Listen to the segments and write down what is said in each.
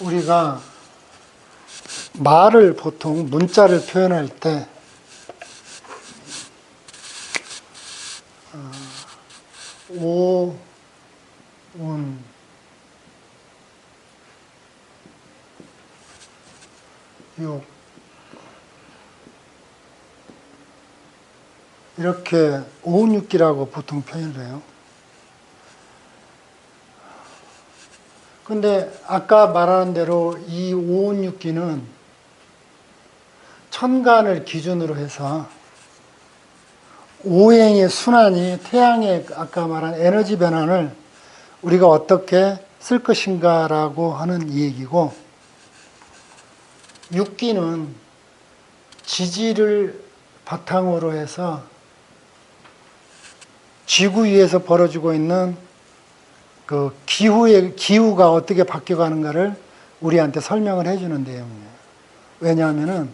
우리가 말을 보통 문자를 표현할 때 오, 운, 육 이렇게 오운육기라고 보통 표현을 해요. 근데 아까 말한 대로 이 오운육기는 천간을 기준으로 해서 오행의 순환이 태양의 아까 말한 에너지 변환을 우리가 어떻게 쓸 것인가라고 하는 이 얘기고, 육기는 지지를 바탕으로 해서 지구 위에서 벌어지고 있는 그 기후가 어떻게 바뀌어가는가를 우리한테 설명을 해주는 내용이에요. 왜냐하면은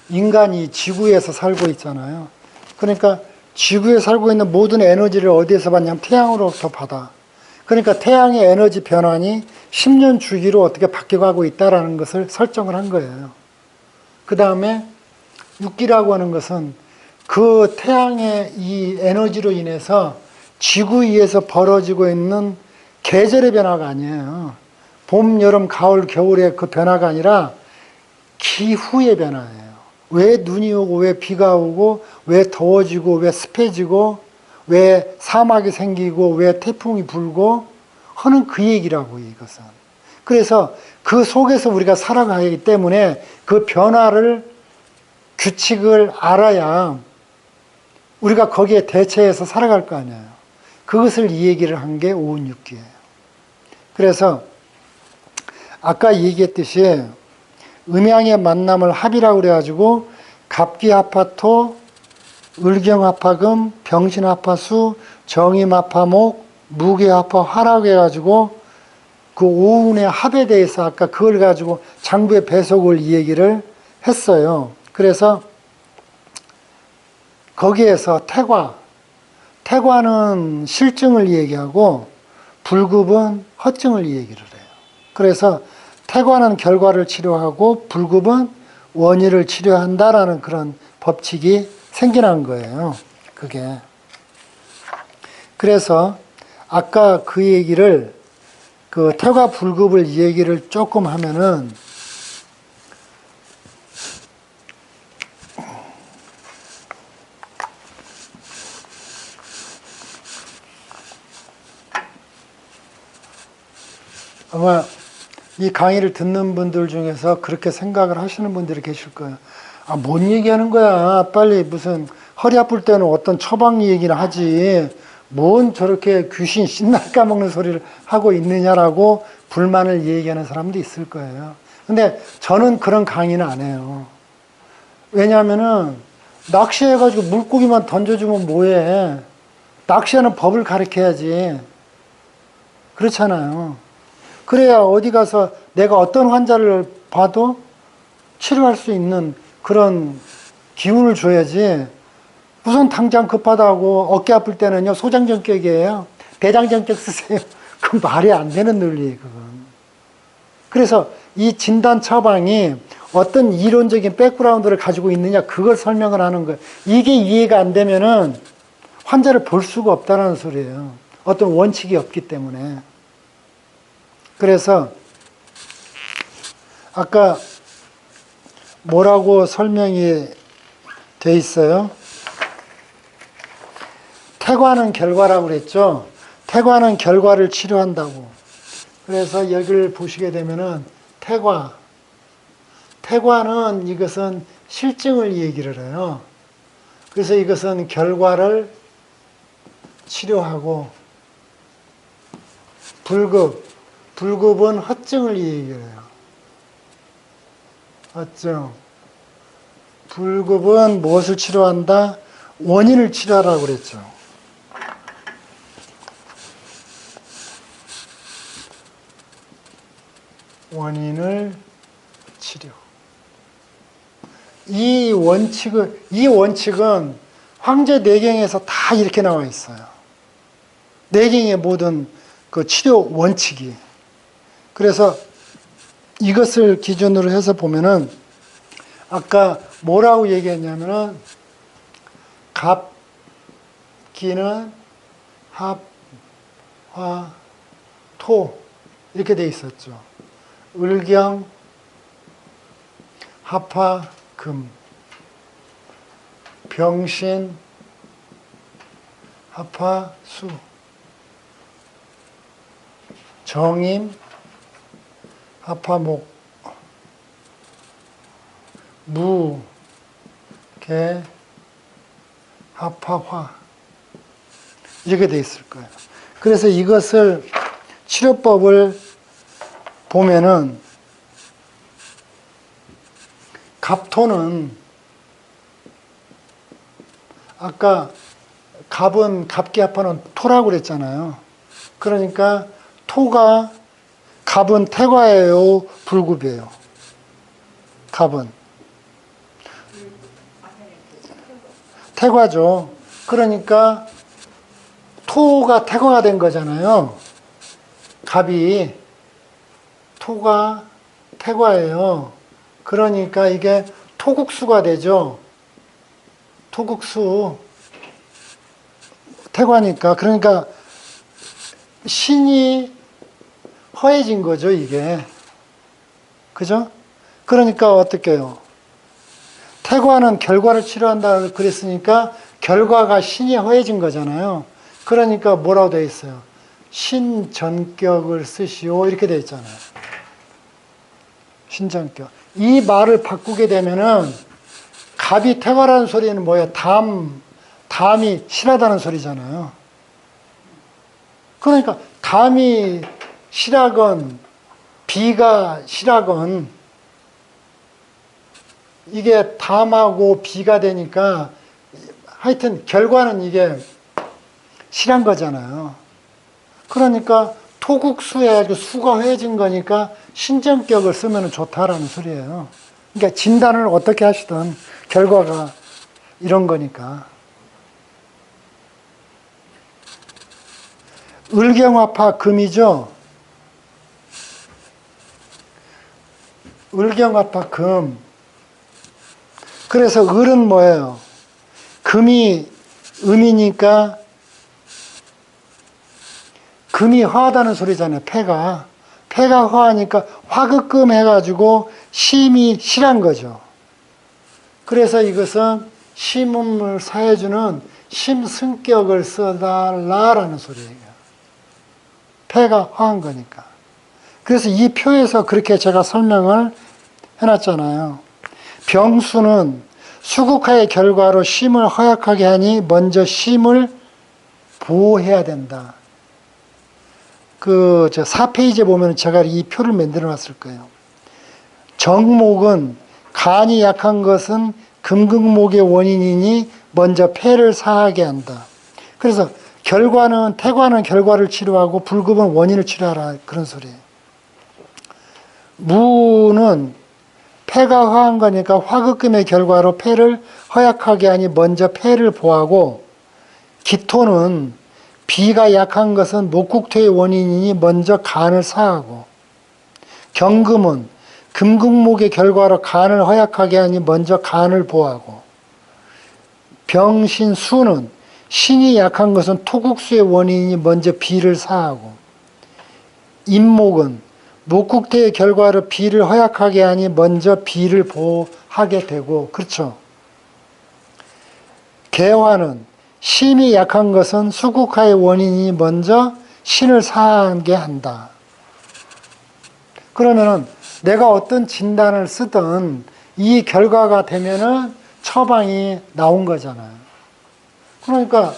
인간이 지구에서 살고 있잖아요. 그러니까 지구에 살고 있는 모든 에너지를 어디에서 받냐면 태양으로부터 받아. 그러니까 태양의 에너지 변환이 10년 주기로 어떻게 바뀌어가고 있다는 것을 설정을 한 거예요. 그 다음에 육기라고 하는 것은 그 태양의 이 에너지로 인해서 지구 위에서 벌어지고 있는 계절의 변화가 아니에요. 봄, 여름, 가을, 겨울의 그 변화가 아니라 기후의 변화예요. 왜 눈이 오고 왜 비가 오고 왜 더워지고 왜 습해지고 왜 사막이 생기고 왜 태풍이 불고 하는 그 얘기라고, 이것은. 그래서 그 속에서 우리가 살아가기 때문에 그 변화를, 규칙을 알아야 우리가 거기에 대처해서 살아갈 거 아니에요. 그것을 이 얘기를 한 게 오운육기예요. 그래서 아까 얘기했듯이 음양의 만남을 합이라고 그래가지고 갑기합화토, 을경합화금, 병신합화수, 정임합화목, 무게합화화라고 해가지고 그 오운의 합에 대해서 아까 그걸 가지고 장부의 배속을 이 얘기를 했어요. 그래서 거기에서 태과는 실증을 얘기하고 불급은 허증을 얘기를 해요. 그래서 태과는 결과를 치료하고 불급은 원인을 치료한다라는 그런 법칙이 생겨난 거예요. 그게. 그래서 아까 그 얘기를, 그 태과 불급을 이 얘기를 조금 하면은, 아마 이 강의를 듣는 분들 중에서 그렇게 생각을 하시는 분들이 계실 거예요. 아, 뭔 얘기하는 거야. 빨리 무슨 허리 아플 때는 어떤 처방 얘기나 하지. 뭔 저렇게 귀신 신날 까먹는 소리를 하고 있느냐라고 불만을 얘기하는 사람도 있을 거예요. 근데 저는 그런 강의는 안 해요. 왜냐하면은 낚시해가지고 물고기만 던져주면 뭐해. 낚시하는 법을 가르쳐야지. 그렇잖아요. 그래야 어디 가서 내가 어떤 환자를 봐도 치료할 수 있는 그런 기운을 줘야지. 우선 당장 급하다고 어깨 아플 때는요, 소장전격이에요. 대장전격 쓰세요. 그건 말이 안 되는 논리예요, 그건. 그래서 이 진단 처방이 어떤 이론적인 백그라운드를 가지고 있느냐, 그걸 설명을 하는 거예요. 이게 이해가 안 되면은 환자를 볼 수가 없다는 소리예요. 어떤 원칙이 없기 때문에. 그래서 아까 뭐라고 설명이 돼 있어요? 태과는 결과라고 그랬죠. 태과는 결과를 치료한다고. 그래서 여기를 보시게 되면은 태과는 이것은 실증을 얘기를 해요. 그래서 이것은 결과를 치료하고, 불급은 허증을 얘기해요. 허증. 불급은 무엇을 치료한다? 원인을 치료하라고 그랬죠. 원인을 치료. 이 원칙은 황제내경에서 다 이렇게 나와 있어요. 내경의 모든 그 치료 원칙이. 그래서 이것을 기준으로 해서 보면은 아까 뭐라고 얘기했냐면은 갑, 기는 합, 화, 토 이렇게 돼 있었죠. 을경, 합화, 금, 병신, 합화, 수, 정임, 합화, 목, 무, 개, 합화, 화 이렇게 돼 있을 거예요. 그래서 이것을 치료법을 보면은 갑토는 아까 갑은 갑기합화는 토라고 그랬잖아요. 그러니까 토가 갑은 태과예요, 불급이에요. 갑은 태과죠. 그러니까 토가 태과가 된 거잖아요. 갑이 토가 태과예요. 그러니까 이게 토국수가 되죠. 토국수 태과니까. 그러니까 신이 허해진 거죠, 이게. 그죠? 그러니까 어떻게 해요? 태과는 결과를 치료한다 그랬으니까 결과가 신이 허해진 거잖아요. 그러니까 뭐라고 되어 있어요? 신전격을 쓰시오 이렇게 되어 있잖아요. 신전격. 이 말을 바꾸게 되면은 갑이 태과라는 소리는 뭐예요? 담이 실하다는 소리잖아요. 그러니까 담이 실하건 비가 실하건 이게 담하고 비가 되니까 하여튼 결과는 이게 실한 거잖아요. 그러니까 토국수에 수가 해진 거니까 신전격을 쓰면 좋다라는 소리예요. 그러니까 진단을 어떻게 하시든 결과가 이런 거니까. 을경합화 금이죠. 을경합화 금. 그래서 을은 뭐예요? 금이 음이니까 금이 화하다는 소리잖아요. 패가 화하니까 화극금 해가지고 심이 실한 거죠. 그래서 이것은 심음을 사해주는 심승격을 써달라라는 소리예요. 패가 화한 거니까. 그래서 이 표에서 그렇게 제가 설명을 해놨잖아요. 병수는 수국화의 결과로 심을 허약하게 하니 먼저 심을 보호해야 된다. 그 4페이지에 보면 제가 이 표를 만들어 놨을 거예요. 정목은 간이 약한 것은 금극목의 원인이니 먼저 폐를 사하게 한다. 그래서 태과는 결과를 치료하고 불급은 원인을 치료하라 그런 소리예요. 무는 폐가 화한 거니까 화극금의 결과로 폐를 허약하게 하니 먼저 폐를 보하고 기토는 비가 약한 것은 목국토의 원인이니 먼저 간을 사하고 경금은 금극목의 결과로 간을 허약하게 하니 먼저 간을 보하고 병신수는 신이 약한 것은 토국수의 원인이니 먼저 비를 사하고 임목은 목국토의 결과로 비를 허약하게 하니 먼저 비를 보하게 되고 그렇죠. 개화는 신이 약한 것은 수국화의 원인이 먼저 신을 사하게 한다. 그러면은 내가 어떤 진단을 쓰든 이 결과가 되면은 처방이 나온 거잖아요. 그러니까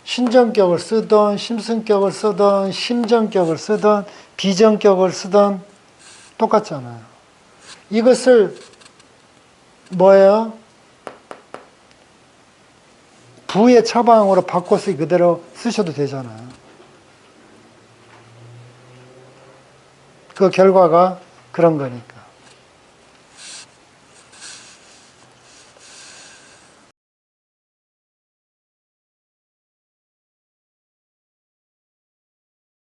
신전격을 쓰든 심승격을 쓰든 심전격을 쓰든 비전격을 쓰든 똑같잖아요. 이것을 뭐예요? 부의 처방으로 바꿔서 그대로 쓰셔도 되잖아요. 그 결과가 그런 거니까.